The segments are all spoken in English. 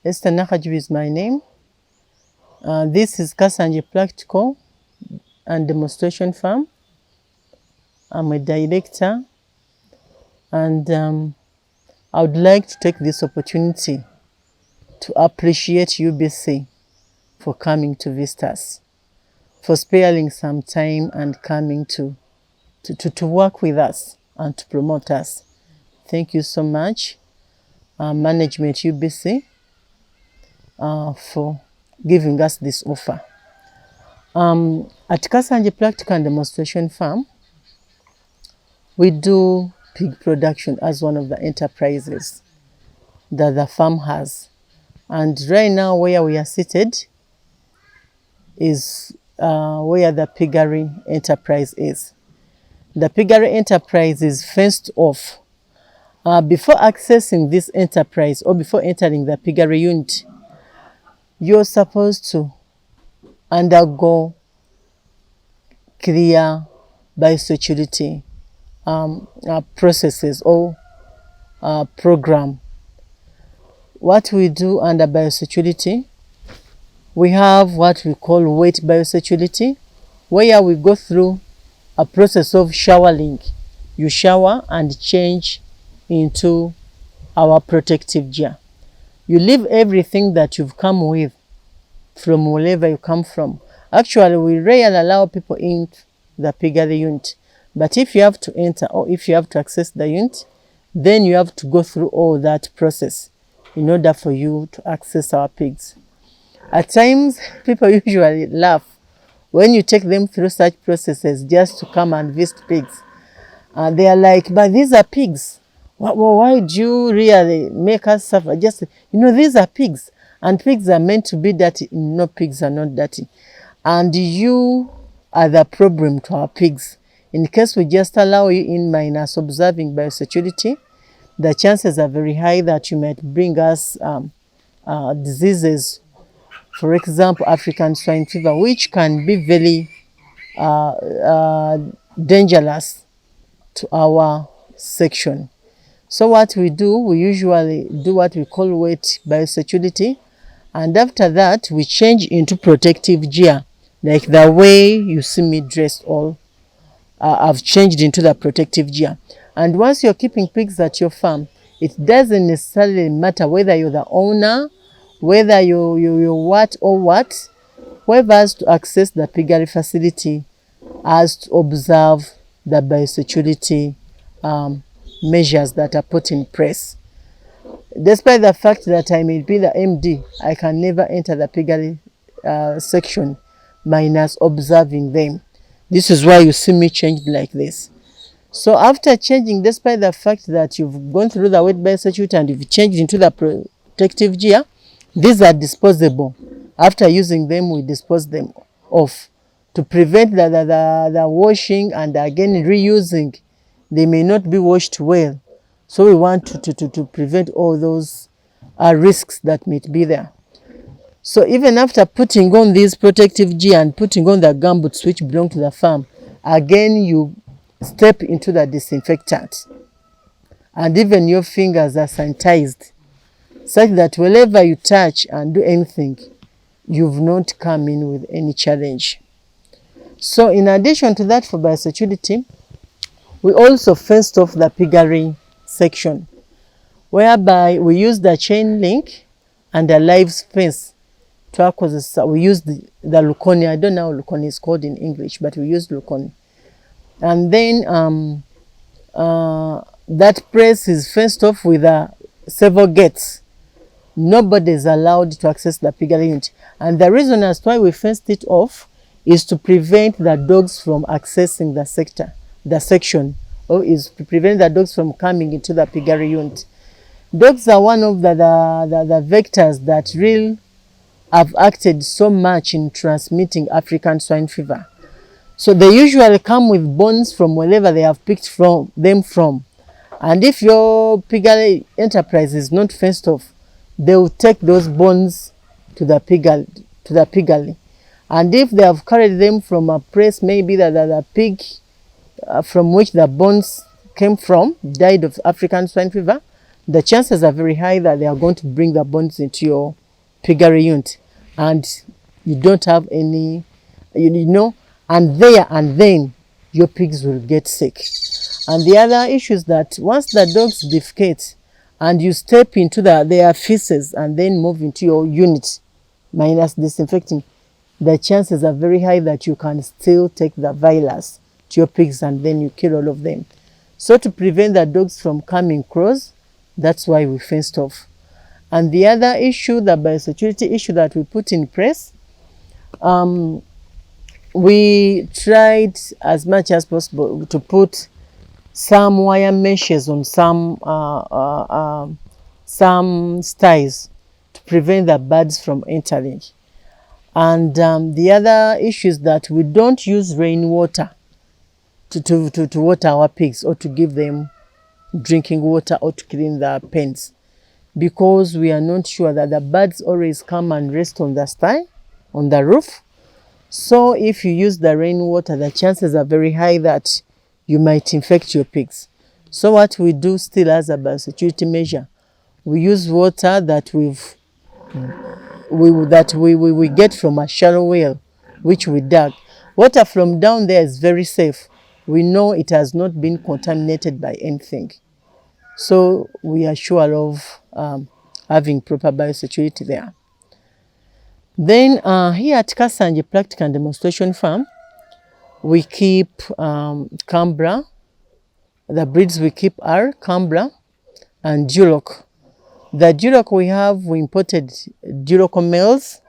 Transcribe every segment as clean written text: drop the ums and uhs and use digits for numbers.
Esther Nakajubi is my name. This is Kasanje Practical and Demonstration Farm. I'm a director, and I would like to take this opportunity to appreciate UBC for coming to visit us, for sparing some time and coming to work with us and to promote us. Thank you so much, Management UBC, for giving us this offer. At Kasanje Practical and Demonstration Farm, we do pig production as one of the enterprises that the farm has. And right now where we are seated is where the Piggery enterprise is. The Piggery enterprise is fenced off. Before accessing this enterprise or before entering the Piggery unit, you're supposed to undergo clear biosecurity processes or program. What we do under biosecurity, we have what we call wet biosecurity, where we go through a process of showering. You shower and change into our protective gear. You leave everything that you've come with from wherever you come from. Actually, we rarely allow people into the Piggery unit. But if you have to enter or if you have to access the unit, then you have to go through all that process in order for you to access our pigs. At times, people usually laugh when you take them through such processes just to come and visit pigs. They are like, but these are pigs. Why do you really make us suffer? Just, these are pigs. And pigs are meant to be dirty. No, pigs are not dirty. And you are the problem to our pigs. In case we just allow you in minus observing biosecurity, the chances are very high that you might bring us diseases, for example, African swine fever, which can be very dangerous to our section. So what we do, we usually do what we call wet biosecurity, and after that we change into protective gear, like the way you see me dressed all. I've changed into the protective gear. And once you're keeping pigs at your farm, it doesn't necessarily matter whether you're the owner, whether you what or what. Whoever has to access the piggery facility has to observe the biosecurity measures that are put in place. Despite the fact that I may be the MD, I can never enter the piggery section minus observing them. This is why you see me changed like this. So after changing, despite the fact that you've gone through the wet biosecurity and you've changed into the protective gear, these are disposable. After using them, we dispose them off to prevent the washing and again reusing. They may not be washed well. So we want to prevent all those risks that might be there. So even after putting on this protective gear and putting on the gumboots which belong to the farm, again you step into the disinfectant. And even your fingers are sanitized, such that wherever you touch and do anything, you've not come in with any challenge. So in addition to that, for biosecurity, we also fenced off the piggery section, whereby we use the chain link and the live fence. We use the Luconi. I don't know how Luconi is called in English, but we use Luconi. And then that place is fenced off with several gates. Nobody is allowed to access the piggery unit. And the reason as to why we fenced it off is to prevent the dogs from accessing the section, or is to prevent the dogs from coming into the piggery unit. Dogs are one of the vectors that really have acted so much in transmitting African swine fever. So they usually come with bones from wherever they have picked them from. And if your piggery enterprise is not fenced off, they will take those bones to the piggery. And if they have carried them from a place, maybe the pig from which the bones came from died of African swine fever, the chances are very high that they are going to bring the bones into your piggery unit, and you don't have any, and then your pigs will get sick. And the other issue is that once the dogs defecate and you step into their feces and then move into your unit, minus disinfecting, the chances are very high that you can still take the virus to your pigs and then you kill all of them. So to prevent the dogs from coming close, that's why we fenced off. And the other issue, the biosecurity issue that we put in place, we tried as much as possible to put some wire meshes on some sties to prevent the birds from entering. And the other issue is that we don't use rainwater to water our pigs or to give them drinking water or to clean the pens, because we are not sure that the birds always come and rest on the sty, on the roof. So if you use the rainwater, the chances are very high that you might infect your pigs. So what we do still as a biosecurity measure, we use water that we get from a shallow well, which we dug. Water from down there is very safe. We know it has not been contaminated by anything. So we are sure of having proper biosecurity there. Then here at Kasanje Practical and Demonstration Farm, we keep Cambra. The breeds we keep are Cambra and Duroc. The Duroc we imported Duroc males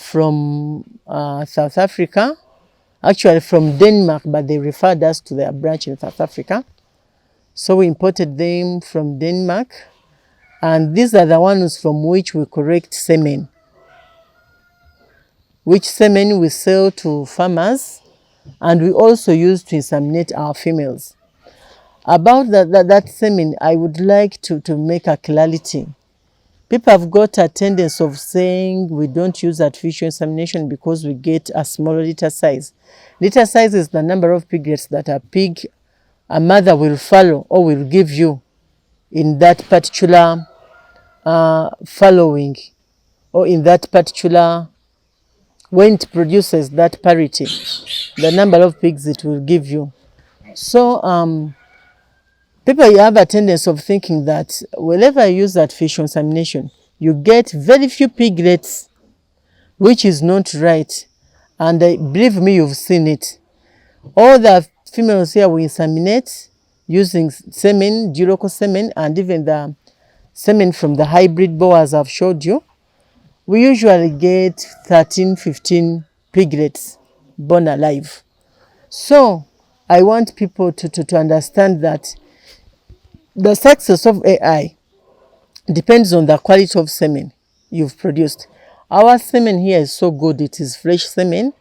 from South Africa, actually from Denmark, but they referred us to their branch in South Africa. So we imported them from Denmark, and these are the ones from which we collect semen, which semen we sell to farmers, and we also use to inseminate our females. About that semen, I would like to make a clarity. People have got a tendency of saying we don't use artificial insemination because we get a smaller litter size. Litter size is the number of piglets that a mother will follow or will give you in that particular following, or in that particular, when it produces that parity, the number of pigs it will give you. So people have a tendency of thinking that whenever you use artificial insemination, you get very few piglets, which is not right. And believe me, you've seen it. All the females here we inseminate using semen, Duroc semen, and even the semen from the hybrid boas I've showed you. We usually get 13, 15 piglets born alive. So I want people to understand that the success of AI depends on the quality of semen you've produced. Our semen here is so good, it is fresh semen,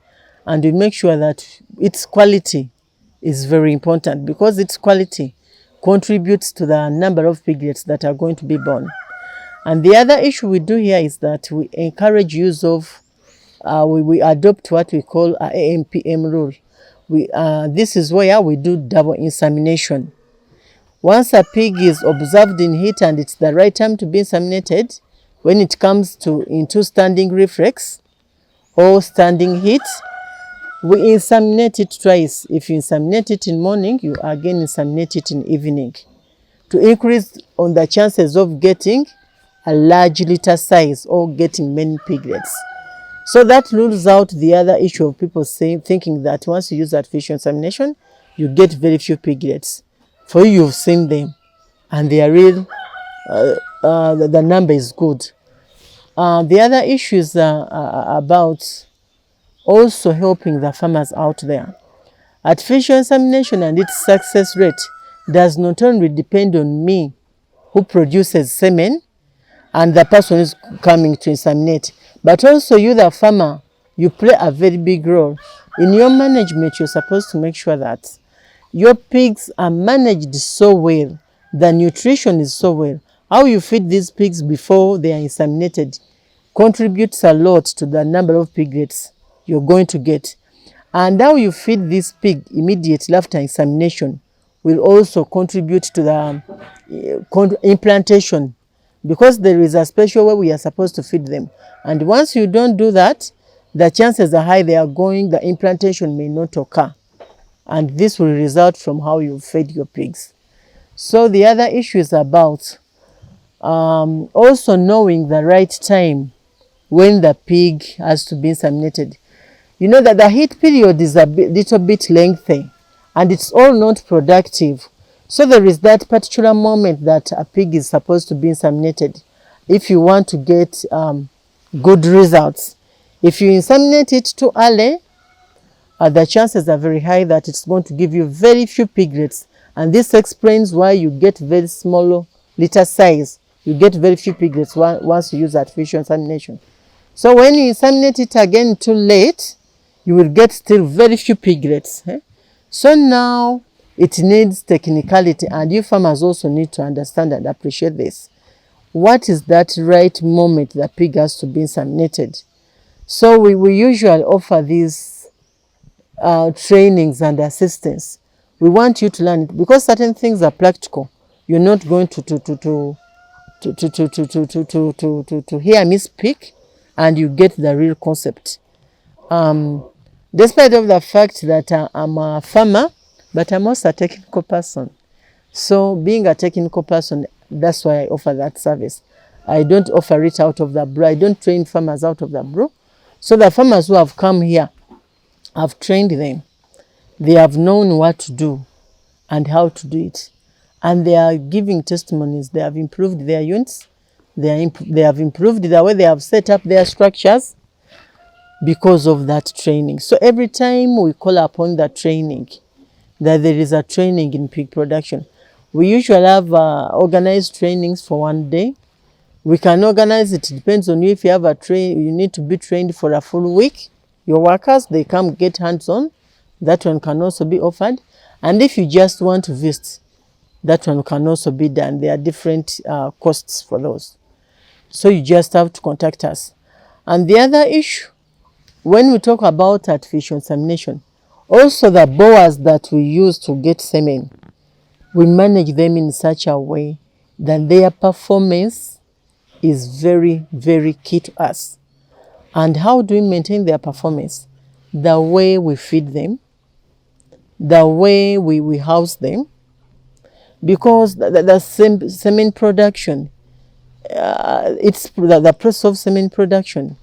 and we make sure that its quality is very important, because its quality contributes to the number of piglets that are going to be born. And the other issue we do here is that we encourage use of, we adopt what we call a AMPM rule. This is where we do double insemination. Once a pig is observed in heat and it's the right time to be inseminated, when it comes into standing reflex or standing heat, we inseminate it twice. If you inseminate it in morning, you again inseminate it in evening to increase on the chances of getting a large litter size or getting many piglets. So that rules out the other issue of people thinking that once you use artificial insemination, you get very few piglets. For you, you've seen them, and they are real. The number is good. The other issue is about also helping the farmers out there. Artificial insemination and its success rate does not only depend on me, who produces semen, and the person who is coming to inseminate, but also you, the farmer, you play a very big role. In your management, you're supposed to make sure that your pigs are managed so well, the nutrition is so well. How you feed these pigs before they are inseminated contributes a lot to the number of piglets you're going to get. And how you feed this pig immediately after insemination will also contribute to the implantation, because there is a special way we are supposed to feed them. And once you don't do that, the chances are high the implantation may not occur. And this will result from how you fed your pigs. So the other issue is about also knowing the right time when the pig has to be inseminated. You know that the heat period is little bit lengthy and it's all not productive. So there is that particular moment that a pig is supposed to be inseminated if you want to get good results. If you inseminate it too early, the chances are very high that it's going to give you very few piglets. And this explains why you get very small litter size. You get very few piglets once you use artificial insemination. So when you inseminate it again too late, you will get still very few piglets. So now it needs technicality, and you farmers also need to understand and appreciate this. What is that right moment the pig has to be inseminated? So we usually offer these trainings and assistance. We want you to learn it because certain things are practical. You're not going to hear me speak and you get the real concept. Despite of the fact that I'm a farmer, but I'm also a technical person. So being a technical person, that's why I offer that service. I don't offer it out of the blue. I don't train farmers out of the blue. So the farmers who have come here, I've trained them. They have known what to do and how to do it. And they are giving testimonies. They have improved their units. They have improved the way they have set up their structures because of that training. So every time we call upon that training, that there is a training in pig production, we usually have organized trainings for one day. We can organize it. It depends on you. If you have you need to be trained for a full week. Your workers, they come get hands-on. That one can also be offered. And if you just want to visit, that one can also be done. There are different costs for those. So you just have to contact us. And the other issue, when we talk about artificial insemination, also the boas that we use to get semen, we manage them in such a way that their performance is very, very key to us. And how do we maintain their performance? The way we feed them, the way we house them, because the semen production, the process of semen production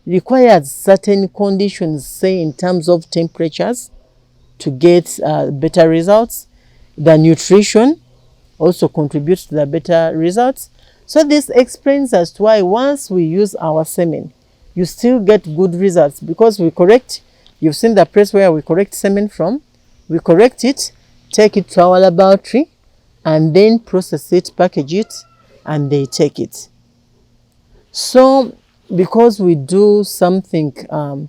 requires certain conditions, say in terms of temperatures, to get better results. The nutrition also contributes to the better results. So this explains as to why once we use our semen, you still get good results because we correct. You've seen the place where we correct semen from. We correct it, take it to our laboratory, and then process it, package it, and they take it. So because we do something